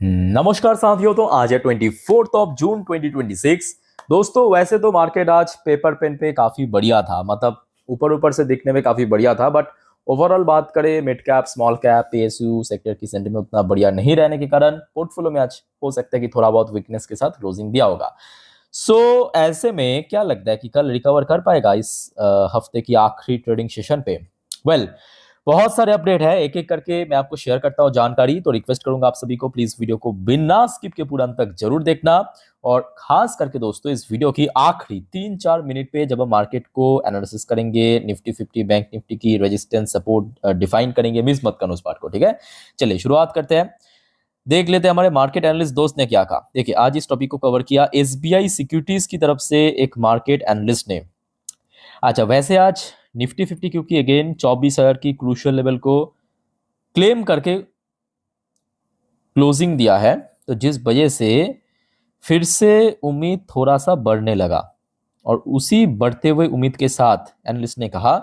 नमस्कार साथियों। तो आज है 24 जून 2026। दोस्तों वैसे तो मार्केट आज पेपर पेन पे काफी बढ़िया था, मतलब ऊपर ऊपर से दिखने में काफी बढ़िया था, बट ओवरऑल बात करें mid cap small cap PSU sector की सेंटीमेंट उतना बढ़िया नहीं रहने के कारण पोर्टफोलियो में आज हो सकता है कि थोड़ा बहुत वीकनेस के साथ क्लोजिंग दिया होगा। ऐसे में क्या लगता है कि कल रिकवर कर पाएगा इस हफ्ते की आखिरी ट्रेडिंग सेशन पे? वेल, बहुत सारे अपडेट है, एक एक करके मैं आपको शेयर करता हूं जानकारी। तो रिक्वेस्ट करूंगा आप सभी को प्लीज वीडियो को बिना स्किप के पूरा अंत तक जरूर देखना। और खास करके दोस्तों इस वीडियो की आखिरी 3-4 मिनट पे जब हम मार्केट को एनालिसिस करेंगे, निफ्टी 50 बैंक निफ्टी की रेजिस्टेंस सपोर्ट डिफाइन करेंगे, मिस मत करना उस पार्ट को, ठीक है। चलिए शुरुआत करते हैं, देख लेते हैं हमारे मार्केट एनालिस्ट दोस्त ने क्या कहा। देखिए आज इस टॉपिक को कवर किया एसबीआई सिक्योरिटीज की तरफ से एक मार्केट एनालिस्ट ने। अच्छा, वैसे आज निफ्टी 50 क्योंकि अगेन 24,000 की क्रूशियल लेवल को क्लेम करके क्लोजिंग दिया है, तो जिस वजह से फिर से उम्मीद थोड़ा सा बढ़ने लगा। और उसी बढ़ते हुए उम्मीद के साथ एनालिस्ट ने कहा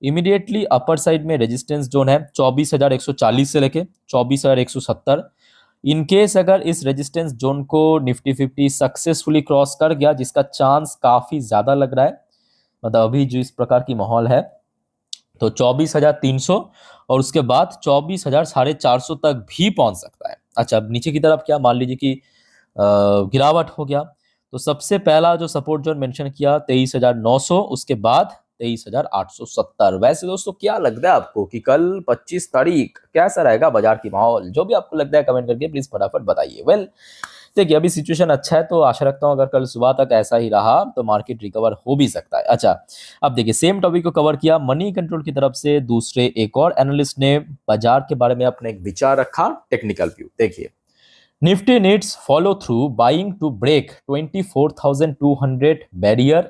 इमीडिएटली अपर साइड में रेजिस्टेंस जोन है 24,140 से लेके 24,170। इनकेस अगर इस रेजिस्टेंस जोन को निफ्टी 50 सक्सेसफुली क्रॉस कर गया, जिसका चांस काफी ज्यादा लग रहा है, मतलब अभी जो इस प्रकार की माहौल है, तो 24,300 और उसके बाद 24,450 तक भी पहुंच सकता है। अच्छा, अब नीचे की तरफ क्या मान लीजिए कि गिरावट हो गया, तो सबसे पहला जो सपोर्ट जोन मेंशन किया 23,900, उसके बाद 23,870। वैसे दोस्तों क्या लगता है आपको कि कल 25 तारीख कैसा रहेगा बाजार की माहौल? जो भी आपको लगता है कमेंट करके प्लीज फटाफट बताइए। वेल, देखिए अभी सिचुएशन अच्छा है, तो आशा रखता हूं अगर कल सुबह तक ऐसा ही रहा तो मार्केट रिकवर हो भी सकता है। अच्छा, अब देखिए सेम टॉपिक को कवर किया मनी कंट्रोल की तरफ से दूसरे एक और एनालिस्ट ने बाजार के बारे में अपने एक विचार रखा, टेक्निकल व्यू। देखिए Nifty needs follow through buying to break 24,200 barrier.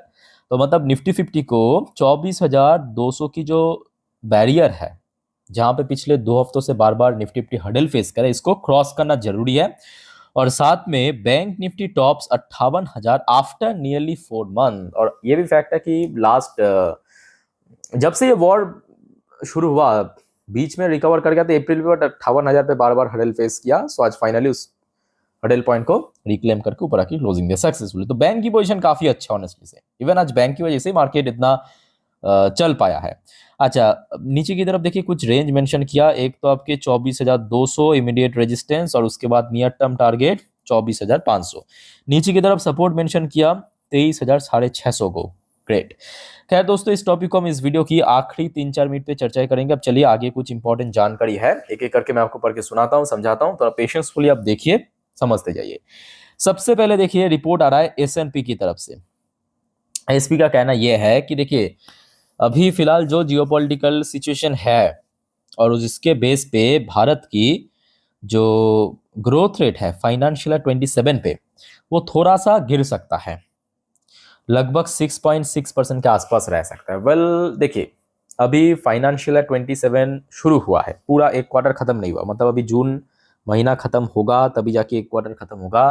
तो मतलब निफ्टी 50 को 24,200 की जो बैरियर है, जहां पे पिछले 2 हफ्तों से बार बार निफ्टी 50 हडल फेस करे, इसको क्रॉस करना जरूरी है। और साथ में bank Nifty tops 58,000 after nearly 4 month. और ये भी फैक्ट है कि लास्ट जब से ये वॉर शुरू हुआ बीच में रिकवर कर गया, तो अप्रैल में 58,000 पे बार बार हडल फेस किया। सो आज फाइनली उस हडल पॉइंट को रिक्लेम करके ऊपर आके क्लोजिंग दिया सक्सेसफुली। तो बैंक की पोजीशन काफी अच्छा ऑनेस्टली से, इवन आज बैंक की वजह से मार्केट इतना चल पाया है। अच्छा, नीचे की तरफ देखिए कुछ रेंज मेंशन किया, एक तो आपके 24,200 इमीडिएट रेजिस्टेंस और उसके बाद नियर टर्म टारगेट 24,500। नीचे की तरफ सपोर्ट मेंशन किया 23,650 को। ग्रेट। खैर दोस्तों इस टॉपिक को हम इस वीडियो की आखिरी 3-4 मिनट पे चर्चा करेंगे। अब चलिए आगे कुछ इंपॉर्टेंट जानकारी है, एक एक करके मैं आपको पढ़ के सुनाता हूँ, समझाता हूँ, तो पेशेंसफुली आप देखिए, समझते जाइए। सबसे पहले देखिए रिपोर्ट आ रहा है एसएनपी की तरफ से। एसपी का कहना यह है कि देखिए अभी फिलहाल जो जियोपॉलिटिकल सिचुएशन है और उसके बेस पे भारत की जो ग्रोथ रेट है फाइनेंशियल 27 पे, वो थोड़ा सा गिर सकता है, लगभग 6.6% के आसपास रह सकता है। वेल देखिए अभी फाइनेंशियल 27 शुरू हुआ है, पूरा एक क्वार्टर खत्म नहीं हुआ, मतलब अभी जून महीना खत्म होगा तभी जाके एक क्वार्टर खत्म होगा।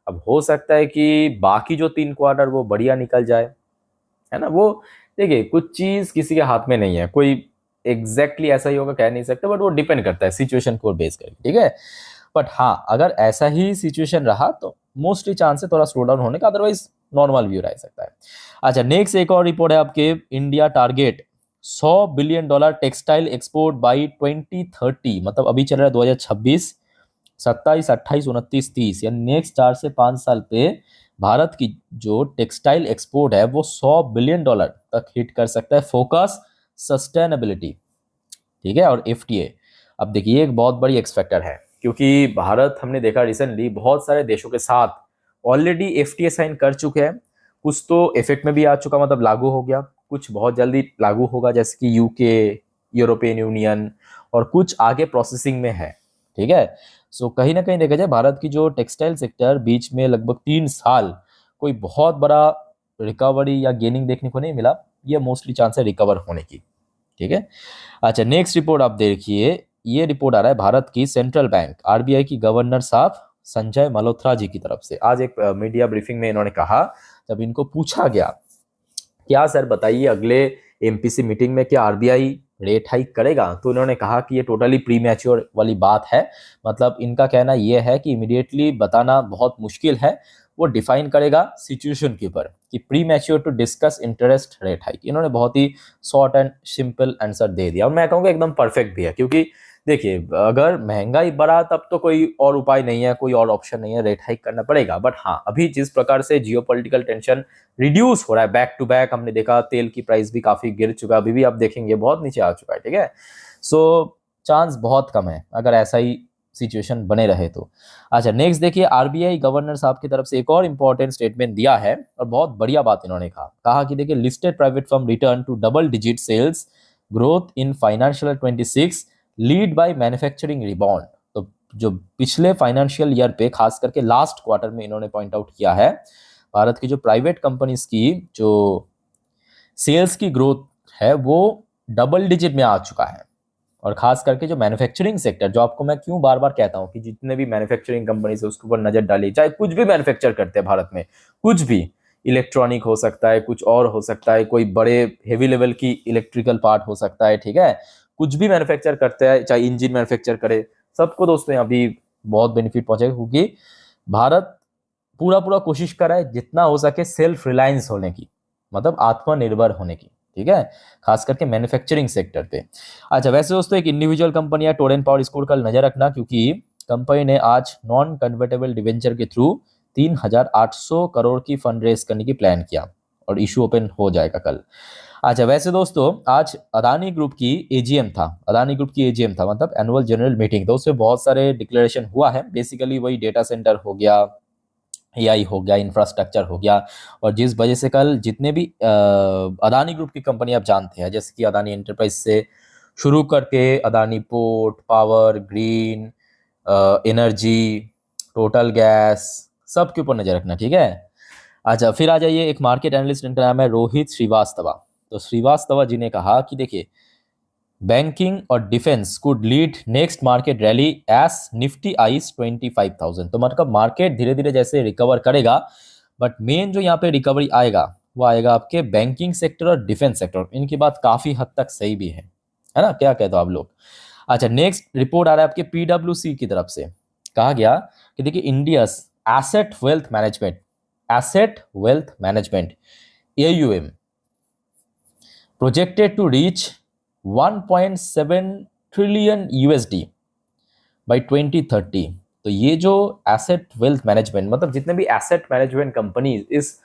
अब हो सकता है कि बाकी जो 3 क्वार्टर वो बढ़िया निकल जाए, है ना। वो देखिए कुछ चीज किसी के हाथ में नहीं है, कोई एग्जैक्टली ऐसा ही होगा कह नहीं सकते, बट वो डिपेंड करता है सिचुएशन को बेस करके, ठीक है। बट हाँ, अगर ऐसा ही सिचुएशन रहा तो मोस्टली चांस है थोड़ा स्लो डाउन होने का, अदरवाइज नॉर्मल व्यू रह सकता है। अच्छा, नेक्स्ट एक और रिपोर्ट है आपके India target $100 billion textile export by 2030, मतलब अभी चल रहा है 2026, 27, 28, 29, 30, यानी नेक्स्ट 4 से 5 साल पे भारत की जो टेक्सटाइल एक्सपोर्ट है वो $100 बिलियन तक हिट कर सकता है। फोकस सस्टेनेबिलिटी, ठीक है, और एफटीए। अब देखिए एक बहुत बड़ी एक्स फैक्टर है, क्योंकि भारत हमने देखा रिसेंटली बहुत सारे देशों के साथ ऑलरेडी एफटीए साइन कर चुके हैं। कुछ तो इफेक्ट में भी आ चुका, मतलब लागू हो गया, कुछ बहुत जल्दी लागू होगा जैसे कि यूके, यूरोपियन यूनियन, और कुछ आगे प्रोसेसिंग में है, ठीक है। सो कहीं ना कहीं देखा जाए भारत की जो टेक्सटाइल सेक्टर बीच में लगभग 3 साल कोई बहुत बड़ा रिकवरी या गेनिंग देखने को नहीं मिला, ये मोस्टली चांस है रिकवर होने की, ठीक है। अच्छा, नेक्स्ट रिपोर्ट आप देखिए, ये रिपोर्ट आ रहा है भारत की सेंट्रल बैंक आरबीआई की गवर्नर साहब संजय मल्होत्रा जी की तरफ से। आज एक मीडिया ब्रीफिंग में इन्होंने कहा, जब इनको पूछा गया क्या सर बताइए अगले एमपीसी मीटिंग में क्या आरबीआई रेट हाइक करेगा? तो इन्होंने कहा कि ये टोटली प्री मैच्योर वाली बात है। मतलब इनका कहना ये है कि इमीडिएटली बताना बहुत मुश्किल है, वो डिफाइन करेगा सिचुएशन के ऊपर कि premature to discuss interest rate hike. इन्होंने बहुत ही शॉर्ट एंड सिंपल आंसर दे दिया और मैं कहूँगा एकदम परफेक्ट भी है, क्योंकि देखिए अगर महंगाई बढ़ा तब तो कोई और उपाय नहीं है, कोई और ऑप्शन नहीं है, रेट हाइक करना पड़ेगा। बट हाँ, अभी जिस प्रकार से जियोपॉलिटिकल टेंशन रिड्यूस हो रहा है बैक टू बैक, हमने देखा तेल की प्राइस भी काफी गिर चुका, अभी भी आप देखेंगे बहुत नीचे आ चुका है, ठीक है। सो चांस बहुत कम है अगर ऐसा ही सिचुएशन बने रहे तो। अच्छा नेक्स्ट देखिए, आरबीआई गवर्नर साहब की तरफ से एक और इंपॉर्टेंट स्टेटमेंट दिया है और बहुत बढ़िया बात इन्होंने कहा कि देखिए listed private firm return to double digit sales growth in financial 26 lead by manufacturing rebound. तो जो पिछले फाइनेंशियल ईयर पे खास करके लास्ट क्वार्टर में इन्होंने पॉइंट आउट किया है, भारत की जो प्राइवेट कंपनीज की जो सेल्स की ग्रोथ है वो डबल डिजिट में आ चुका है। और खास करके जो मैन्युफैक्चरिंग सेक्टर, जो आपको मैं क्यों बार बार कहता हूँ कि जितने भी मैन्युफैक्चरिंग कंपनीज है उसके ऊपर नजर डालिए, चाहे कुछ भी मैन्युफैक्चर करते हैं भारत में, कुछ भी, इलेक्ट्रॉनिक हो सकता है, कुछ और हो सकता है, कोई बड़े हेवी लेवल की इलेक्ट्रिकल पार्ट हो सकता है, ठीक है, कुछ भी मैन्युफैक्चर करते हैं, चाहे इंजन मैन्युफैक्चर करे, सबको दोस्तों अभी बहुत बेनिफिट पहुंचेगा, क्योंकि भारत पूरा पूरा कोशिश कर रहा है जितना हो सके सेल्फ रिलायंस होने की, मतलब आत्मनिर्भर होने की, ठीक है, खास करके मैन्युफैक्चरिंग सेक्टर पे। अच्छा वैसे दोस्तों एक इंडिविजुअल कंपनी है टोरेंट पावर, इसको कल नजर रखना, क्योंकि कंपनी ने आज नॉन कन्वर्टेबल डिवेंचर के थ्रू 3,800 करोड़ की फंड रेज करने की प्लान किया और इशू ओपन हो जाएगा कल। अच्छा वैसे दोस्तों आज अदानी ग्रुप की एजीएम था, अदानी ग्रुप की एजीएम था, मतलब एनुअल जनरल मीटिंग, तो उसमें बहुत सारे डिक्लेरेशन हुआ है। बेसिकली वही डेटा सेंटर हो गया, एआई हो गया, इंफ्रास्ट्रक्चर हो गया, और जिस वजह से कल जितने भी अदानी ग्रुप की कंपनी आप जानते हैं, जैसे कि अदानी एंटरप्राइज से शुरू करके Adani port, power green, energy, total gas, सब के ऊपर नजर रखना, ठीक है। अच्छा फिर आ जाइए, एक मार्केट एनालिस्ट, इनका नाम है रोहित श्रीवास्तवा। तो श्रीवास्तवा जी ने कहा कि देखिए बैंकिंग और defence could lead next market rally S Nifty ice 25,000। तो मतलब मार्केट धीरे धीरे जैसे रिकवर करेगा, बट मेन जो यहाँ पे रिकवरी आएगा वो आएगा आपके बैंकिंग सेक्टर और डिफेंस सेक्टर। इनकी बात काफी हद तक सही भी है ना, क्या कहते हो आप लोग। अच्छा नेक्स्ट रिपोर्ट आ रहा है आपके पीडब्ल्यूसी की तरफ से, कहा गया कि देखिए India's asset wealth management AUM projected to reach 1.7 trillion USD by 2030। तो ये जो एसेट वेल्थ मैनेजमेंट, मतलब जितने भी एसेट मैनेजमेंट कंपनीज इस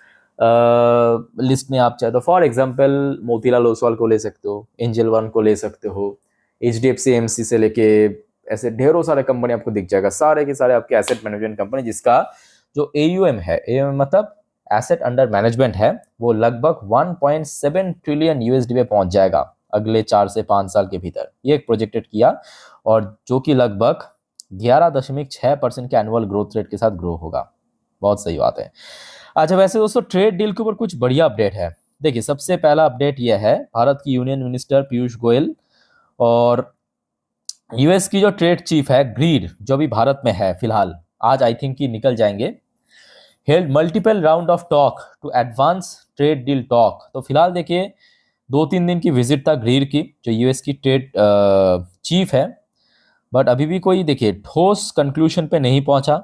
लिस्ट में आप चाहे तो फॉर एग्जांपल मोतीलाल ओसवाल को ले सकते हो, एंजल वन को ले सकते हो, HDFC AMC से लेके ऐसे ढेरों सारे कंपनी आपको दिख जाएगा, सारे के सारे आपके एसेट मैनेजमेंट कंपनी, जिसका जो AUM है, AUM मतलब एसेट अंडर मैनेजमेंट है, वो लगभग 1.7 ट्रिलियन USD में पहुंच जाएगा अगले 4 से 5 साल के भीतर, ये एक प्रोजेक्टेड किया, और जो कि लगभग 11.6% के एनुअल ग्रोथ रेट के साथ ग्रो होगा। बहुत सही बात है। अच्छा वैसे दोस्तों ट्रेड डील के ऊपर कुछ बढ़िया अपडेट है। देखिए सबसे पहला अपडेट यह है, भारत की यूनियन मिनिस्टर पीयूष गोयल और यूएस की जो ट्रेड चीफ है ग्रीड, जो अभी भारत में है फिलहाल, आज आई थिंक कि निकल जाएंगे, held multiple round of talk to advance trade deal talk. तो फिलहाल देखिए 2-3 दिन की विजिट था ग्रीड की, जो यूएस की ट्रेड चीफ है, बट अभी भी कोई देखिए ठोस कंक्लूजन पे नहीं पहुंचा,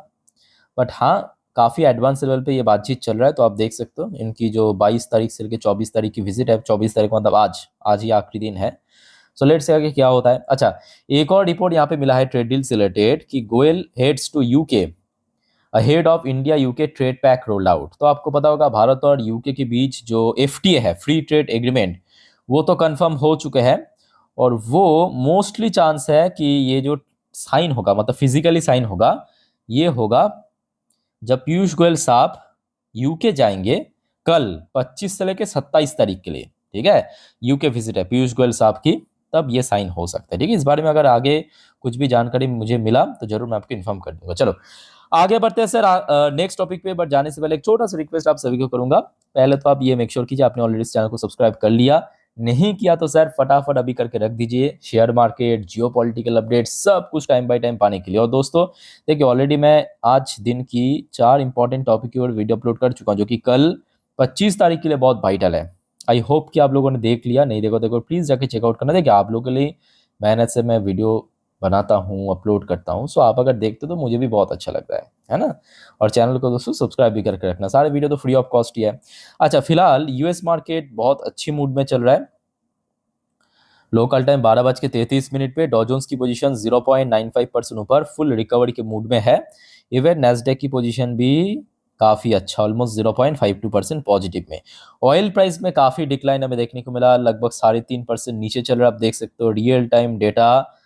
बट हाँ काफ़ी एडवांस लेवल पे ये बातचीत चल रहा है। तो आप देख सकते हो इनकी जो 22 तारीख से लेकर 24 तारीख की विजिट है, 24 तारीख मतलब आज ही आखिरी दिन है। सो लेट्स से आगे क्या होता है। अच्छा एक और रिपोर्ट यहाँ पे मिला है ट्रेड डील से रिलेटेड कि Goyal heads to UK ahead of India UK trade pact roll out. तो आपको पता होगा भारत और यूके के बीच जो FTA है, फ्री ट्रेड एग्रीमेंट, वो तो कंफर्म हो चुके हैं, और वो मोस्टली चांस है कि ये जो साइन होगा, मतलब फिजिकली साइन होगा, ये होगा जब पीयूष गोयल साहब यूके जाएंगे कल 25 से लेकर 27 तारीख के लिए, ठीक है, यूके विजिट है पीयूष गोयल साहब की, तब ये साइन हो सकता है, ठीक है। इस बारे में अगर आगे कुछ भी जानकारी मुझे मिला तो जरूर मैं आपको इन्फॉर्म कर दूंगा। चलो आगे बढ़ते हैं सर नेक्स्ट टॉपिक पे, बट जाने से पहले एक छोटा सा रिक्वेस्ट आप सभी को करूंगा। पहले तो आप ये मेक श्योर कीजिए आपने ऑलरेडी इस चैनल को सब्सक्राइब कर लिया, नहीं किया तो सर फटाफट अभी करके रख दीजिए, शेयर मार्केट, जियो पॉलिटिकल अपडेट सब कुछ टाइम बाय टाइम पाने के लिए। और दोस्तों देखिए ऑलरेडी मैं आज दिन की 4 इंपॉर्टेंट टॉपिक की ओर वीडियो अपलोड कर चुका हूं, जो कि कल 25 तारीख के लिए बहुत वाइटल है। आई होप कि आप लोगों ने देख लिया, नहीं देखो देखो प्लीज़ जाके चेकआउट करना। देखिए आप लोगों के लिए मेहनत से मैं वीडियो बनाता हूँ, अपलोड करता हूँ, सो आप अगर देखते हो तो मुझे भी बहुत अच्छा लगता है ना। और चैनल को दोस्तों सब्सक्राइब भी करके रखना, सारे वीडियो तो फ्री ऑफ कॉस्ट ही है। अच्छा, फिलहाल यूएस मार्केट बहुत अच्छी मूड में चल रहा है। लोकल टाइम 12:33 पे डॉ जोन्स की पोजीशन 0.95% ऊपर फुल रिकवरी के मूड में है। इवन नेस्डेक की पोजीशन भी काफ़ी अच्छा, ऑलमोस्ट 0.52% पॉजिटिव में। ऑयल प्राइस में काफ़ी डिक्लाइन हमें देखने को मिला, लगभग 3.5% नीचे चल रहा है। आप देख सकते हो रियल टाइम डेटा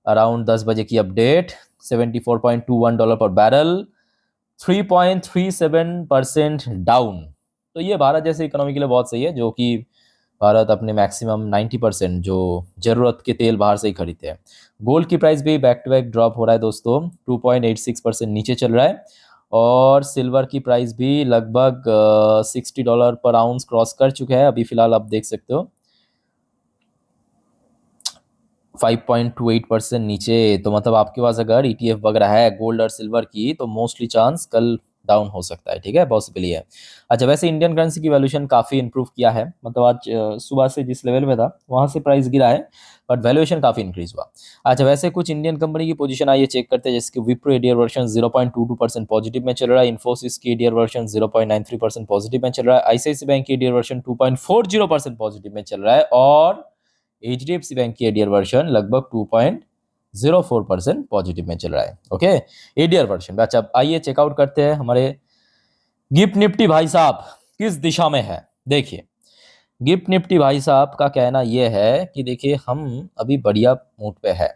अराउंड 10 बजे की अपडेट, $74.21 पर बैरल, 3.37% डाउन। तो ये भारत जैसे इकोनॉमी के लिए बहुत सही है, जो कि भारत अपने मैक्सिमम 90% जो ज़रूरत के तेल बाहर से ही खरीदते हैं। गोल्ड की प्राइस भी बैक टू बैक ड्रॉप हो रहा है दोस्तों, 2.86% नीचे चल रहा है। और सिल्वर की प्राइस भी लगभग $60 पर आउंस क्रॉस कर चुका है अभी फिलहाल, आप देख सकते हो 5.28% नीचे। तो मतलब आपके पास अगर ETF वगैरह है गोल्ड और सिल्वर की, तो मोस्टली चांस कल डाउन हो सकता है, ठीक है, पॉसिबली है। अच्छा, वैसे इंडियन करेंसी की वैल्यूएशन काफ़ी इंप्रूव किया है, मतलब आज सुबह से जिस लेवल में था वहाँ से प्राइस गिरा है, बट वैल्यूएशन काफ़ी इंक्रीज हुआ। अच्छा, वैसे कुछ इंडियन कंपनी की पोजीशन आइए चेक करते हैं, जैसे कि विप्रो एडीआर वर्जन 0.22% पॉजिटिव में चल रहा है, इन्फोसिस की एडीआर वर्जन 0.93% पॉजिटिव में चल रहा है, आईसीआईसी बैंक की एडीआर वर्जन 2.40% पॉजिटिव में चल रहा है, और HDFC बैंक की एडीआर वर्जन लगभग 2.04% पॉजिटिव में चल रहा है। Okay, ADR version. अच्छा, आइए चेकआउट करते हैं हमारे गिफ्ट निफ्टी भाई साहब किस दिशा में है। देखिए गिफ्ट निफ्टी भाई साहब का कहना यह है कि देखिए हम अभी बढ़िया मूड पे है।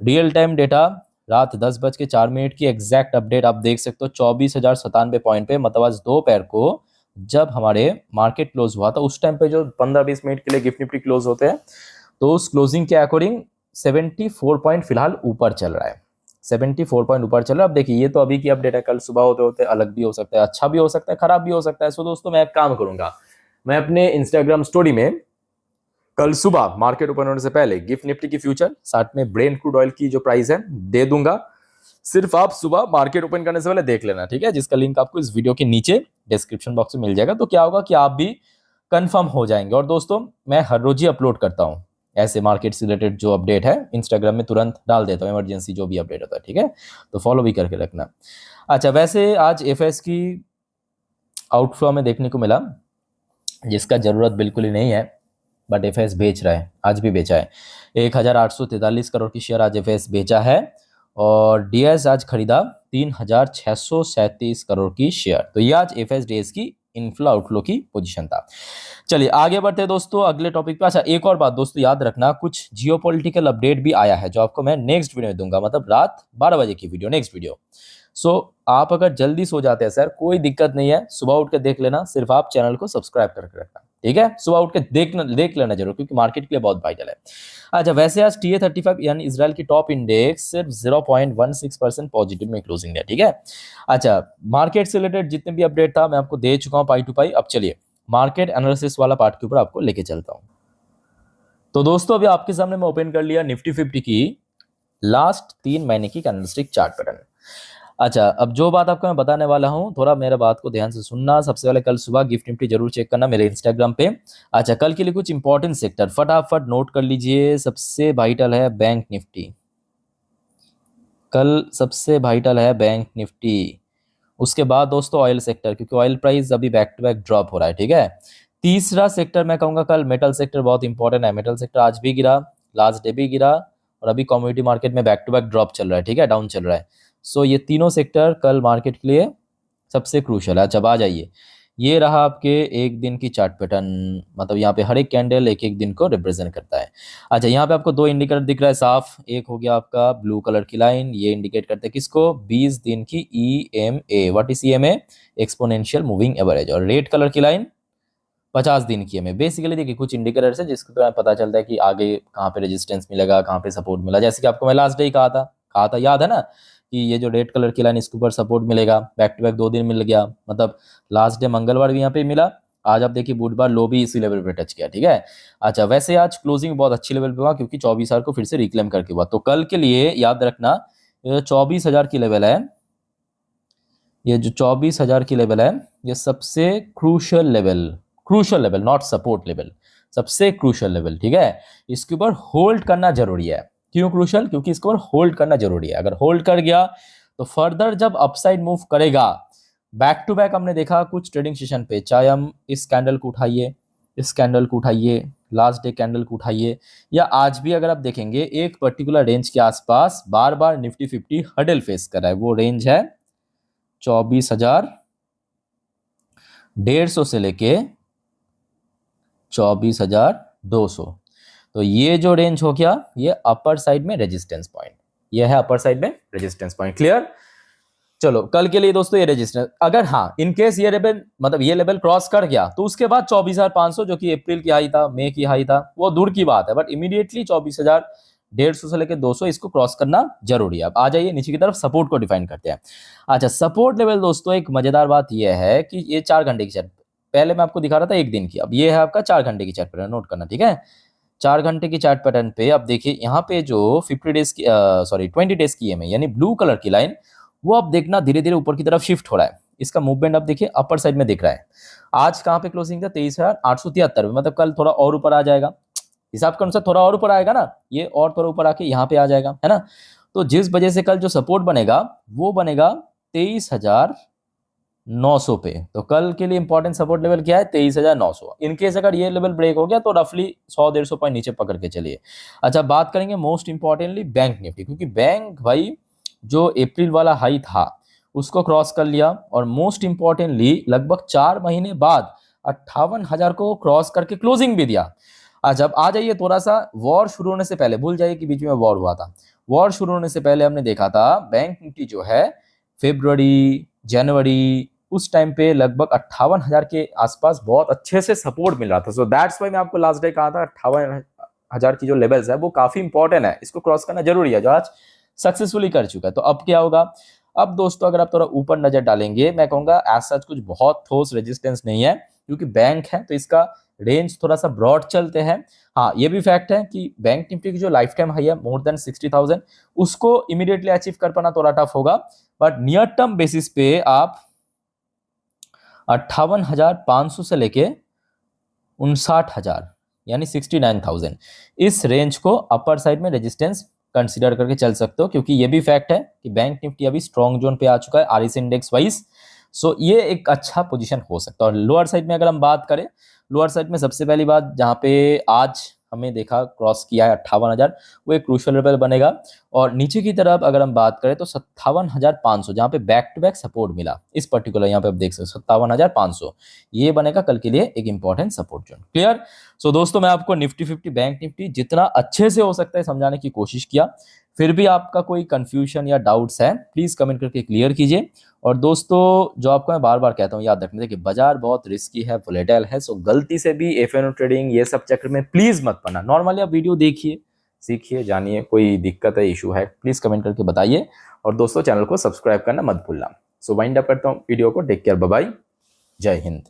रियल टाइम डेटा रात 10:04 की एग्जैक्ट अपडेट आप देख सकते हो 24,097 पॉइंट पे, मतलब आज दोपहर को जब हमारे मार्केट क्लोज हुआ था उस टाइम पे जो 15-20 मिनट के लिए गिफ्ट निफ्टी क्लोज होते हैं, तो उस क्लोजिंग के अकॉर्डिंग 74 पॉइंट फिलहाल ऊपर चल रहा है, 74 पॉइंट ऊपर चल रहा है। अब देखिए ये तो अभी की अपडेट है, कल सुबह होते होते अलग भी हो सकता है, अच्छा भी हो सकता है, खराब भी हो सकता है। सो दोस्तों मैं एक काम करूंगा, मैं अपने इंस्टाग्राम स्टोरी में कल सुबह मार्केट ओपन होने से पहले गिफ्ट निफ्टी की फ्यूचर साथ में ब्रेन क्रूड ऑयल की जो प्राइस है दे दूंगा। सिर्फ आप सुबह मार्केट ओपन करने से पहले देख लेना, ठीक है, जिसका लिंक आपको इस वीडियो के नीचे डिस्क्रिप्शन बॉक्स में मिल जाएगा। तो क्या होगा कि आप भी कंफर्म हो जाएंगे। और दोस्तों मैं हर रोज ही अपलोड करता हूँ ऐसे मार्केट से रिलेटेड जो अपडेट है, इंस्टाग्राम में तुरंत डाल देता हूँ, इमरजेंसी जो भी अपडेट होता है, ठीक है, तो फॉलो भी करके रखना। अच्छा, वैसे आज एफएस की आउटफ्लो में देखने को मिला, जिसका जरूरत बिल्कुल ही नहीं है, बट एफएस बेच रहा है, आज भी बेचा है। 1,843 करोड़ की शेयर आज एफएस बेचा है, और डीएस आज खरीदा 3,637 करोड़ की शेयर। तो ये आज एफएस डीएस की इनफ्लो आउटफ्लो की पोजीशन था। चलिए आगे बढ़ते हैं दोस्तों अगले टॉपिक पे। अच्छा, एक और बात दोस्तों याद रखना, कुछ जियोपॉलिटिकल अपडेट भी आया है जो आपको मैं नेक्स्ट वीडियो में दूंगा, मतलब रात 12 बजे की वीडियो, नेक्स्ट वीडियो। सो आप अगर जल्दी सो जाते हैं सर, कोई दिक्कत नहीं है, सुबह उठ के देख लेना, सिर्फ आप चैनल को सब्सक्राइब करके रखना, ठीक है, सुबह उठ के देख लेना जरूर, क्योंकि मार्केट के लिए बहुत वाइटल है। अच्छा, वैसे आज TA35 यानी इजराइल की टॉप इंडेक्स सिर्फ 0.16% पॉजिटिव में क्लोजिंग है, ठीक है। अच्छा, मार्केट से रिलेटेड जितने भी अपडेट था मैं आपको दे चुका हूँ पाई टू पाई। अब चलिए मार्केट एनालिसिस वाला पार्ट के ऊपर आपको लेके चलता हूँ। तो दोस्तों अभी आपके सामने मैं ओपन कर लिया निफ्टी 50 की लास्ट 3 महीने की कैंडलस्टिक चार्ट पैटर्न। अच्छा, अब जो बात आपको मैं बताने वाला हूँ, थोड़ा मेरा बात को ध्यान से सुनना। सबसे पहले कल सुबह गिफ्ट निफ्टी जरूर चेक करना मेरे इंस्टाग्राम पे। अच्छा, कल के लिए कुछ इंपॉर्टेंट सेक्टर फटाफट नोट कर लीजिए। सबसे वाइटल है बैंक निफ्टी, कल सबसे वाइटल है बैंक निफ्टी। उसके बाद दोस्तों ऑयल सेक्टर, क्योंकि ऑयल प्राइस अभी बैक टू बैक ड्रॉप हो रहा है, ठीक है। तीसरा सेक्टर मैं कहूँगा कल मेटल सेक्टर बहुत इंपॉर्टेंट है। मेटल सेक्टर आज भी गिरा, लास्ट डे भी गिरा, और अभी कमोडिटी मार्केट में बैक टू बैक ड्रॉप चल रहा है, ठीक है, डाउन चल रहा है। सो ये तीनों सेक्टर कल मार्केट के लिए सबसे क्रूशल है। जब आ जाइए, ये रहा आपके एक दिन की चार्ट पैटर्न, मतलब यहाँ पे हर एक कैंडल एक एक दिन को रिप्रेजेंट करता है। अच्छा, यहाँ पे आपको 2 इंडिकेटर दिख रहा है साफ, एक हो गया आपका ब्लू कलर की लाइन, ये इंडिकेट करते हैं किसको, 20 दिन की EMA। What is EMA? Exponential moving average. और रेड कलर की लाइन 50 दिन की EMA। बेसिकली देखिए कुछ इंडिकेटर्स है जिसके द्वारा पता चलता है कि आगे कहाँ पे रेजिस्टेंस मिलेगा, कहाँ पे सपोर्ट मिला। जैसे कि आपको मैं लास्ट डे ही कहा था, याद है ना, कि ये जो रेड कलर की लाइन इसके ऊपर सपोर्ट मिलेगा, बैक टू बैक 2 दिन मिल गया, मतलब लास्ट डे मंगलवार भी यहाँ पे मिला, आज आप देखिए बुधवार लो भी इसी लेवल पे टच किया, ठीक है। अच्छा, वैसे आज क्लोजिंग बहुत अच्छी लेवल पे हुआ, क्योंकि 24,000 को फिर से रिक्लेम करके हुआ। तो कल के लिए याद रखना 24,000 की लेवल है, ये जो 24,000 की लेवल है ये सबसे crucial crucial level, not support level, सबसे क्रूशल लेवल, ठीक है। इसके ऊपर होल्ड करना जरूरी है। क्यों क्रूशल? क्योंकि इसके ऊपर होल्ड करना जरूरी है। अगर होल्ड कर गया तो फर्दर जब अपसाइड मूव करेगा, बैक टू बैक हमने देखा कुछ ट्रेडिंग सेशन पे, चाहे हम इस कैंडल को उठाइए, इस कैंडल को उठाइए, लास्ट डे कैंडल को उठाइए, या आज भी अगर आप देखेंगे एक पर्टिकुलर रेंज के आसपास बार बार निफ्टी 50 हडल फेस कर रहा है। वो रेंज है 24,150 से लेके 24,200। तो ये जो रेंज हो गया, ये अपर साइड में रेजिस्टेंस पॉइंट, ये है अपर साइड में रेजिस्टेंस पॉइंट। क्लियर? चलो कल के लिए दोस्तों ये रेजिस्टेंस, अगर हाँ इन केस ये लेवल, मतलब ये लेवल क्रॉस कर गया तो उसके बाद 24,500 जो कि अप्रैल की हाई था, मई की हाई था, वो दूर की बात है, बट इमीडिएटली 24,150 से लेकर 200 इसको क्रॉस करना जरूरी है। अब आ जाइए नीचे की तरफ, सपोर्ट को डिफाइन करते हैं। अच्छा, सपोर्ट लेवल दोस्तों, एक मजेदार बात यह है कि ये 4 घंटे की चार्ट, पहले मैं आपको दिखा रहा था 1 दिन की, अब ये है आपका 4 घंटे की चार्ट पैटर्न, नोट करना, ठीक है। 4 घंटे की चार्ट पैटर्न पे अब देखिए यहाँ पे जो 50 डेज की, 20 डेज की EMA यानी ब्लू कलर की लाइन, वो अब देखना धीरे धीरे ऊपर की तरफ शिफ्ट हो रहा है। इसका मूवमेंट अब देखिए अपर साइड में दिख रहा है। आज कहाँ पे क्लोजिंग था? 23,873, मतलब कल थोड़ा और ऊपर आ जाएगा, हिसाब के अनुसार थोड़ा और ऊपर आएगा ना, ये और थोड़ा ऊपर आके यहाँ पे आ जाएगा, है ना। तो जिस वजह से कल जो सपोर्ट बनेगा वो बनेगा 23,900 पे। तो कल के लिए इंपॉर्टेंट सपोर्ट लेवल क्या है? 23,900। इनकेस अगर ये लेवल ब्रेक हो गया तो रफली 100-150 पॉइंट नीचे पकड़ के चलिए। अच्छा, बात करेंगे मोस्ट इंपॉर्टेंटली बैंक निफ्टी, क्योंकि बैंक भाई जो अप्रैल वाला हाई था उसको क्रॉस कर लिया, और मोस्ट इंपॉर्टेंटली लगभग 4 महीने बाद 58,000 को क्रॉस करके क्लोजिंग भी दिया। आज अब आ जाइए थोड़ा सा, वॉर शुरू होने से पहले, भूल जाइए कि बीच में वॉर हुआ था, वॉर शुरू होने से पहले हमने देखा था बैंक निफ्टी जो है फरवरी, जनवरी, उस टाइम पे लगभग 58,000 के आसपास बहुत अच्छे से सपोर्ट मिल रहा था। सो दैट्स वाई मैं आपको लास्ट डे कहा था 58,000 की जो लेवल्स है वो काफी इंपॉर्टेंट है, इसको क्रॉस करना जरूरी है, जो आज सक्सेसफुली कर चुका है। तो अब क्या होगा? अब दोस्तों अगर आप थोड़ा ऊपर नजर डालेंगे, मैं कहूंगा एज सच कुछ बहुत ठोस रेजिस्टेंस नहीं है, क्योंकि बैंक है तो इसका रेंज थोड़ा सा ब्रॉड चलते हैं। हाँ, ये भी फैक्ट है कि बैंक निफ्टी की जो लाइफ टाइम हाई है मोर देन 60,000, उसको इमीडिएटली अचीव कर पाना थोड़ा टफ होगा, बट नियर टर्म बेसिस पे आप 58,500 से लेके 59,000 यानी 69,000 इस रेंज को अपर साइड में रेजिस्टेंस कंसीडर करके चल सकते हो, क्योंकि ये भी फैक्ट है कि बैंक निफ्टी अभी स्ट्रॉन्ग जोन पे आ चुका है RSI इंडेक्स वाइज। सो ये एक अच्छा पोजीशन हो सकता है। और लोअर साइड में अगर हम बात करें, लोअर साइड में सबसे पहली बात जहाँ पे आज हमें देखा क्रॉस किया है 58,000, वो एक क्रूशियल लेवल बनेगा। और नीचे की तरफ अगर हम बात करें तो 57,500 जहाँ पे बैक टू बैक सपोर्ट मिला, इस पर्टिकुलर यहाँ पे आप देख सकते हो 57,500, ये बनेगा कल के लिए एक इंपॉर्टेंट सपोर्ट जोन। क्लियर? सो दोस्तों मैं आपको निफ्टी 50 बैंक निफ्टी जितना अच्छे से हो सकता है समझाने की कोशिश किया। फिर भी आपका कोई कंफ्यूजन या डाउट्स है प्लीज कमेंट करके क्लियर कीजिए। और दोस्तों जो आपको मैं बार बार कहता हूँ याद रखने कि बाजार बहुत रिस्की है, वोलेटाइल है, सो गलती से भी FNO ट्रेडिंग ये सब चक्कर में प्लीज मत पड़ना। नॉर्मली आप वीडियो देखिए, सीखिए, जानिए, कोई दिक्कत है, इशू है, प्लीज कमेंट करके बताइए। और दोस्तों चैनल को सब्सक्राइब करना मत भूलना। सो वाइंड अप करता हूँ वीडियो को। टेक केयर, बाय बाय, जय हिंद।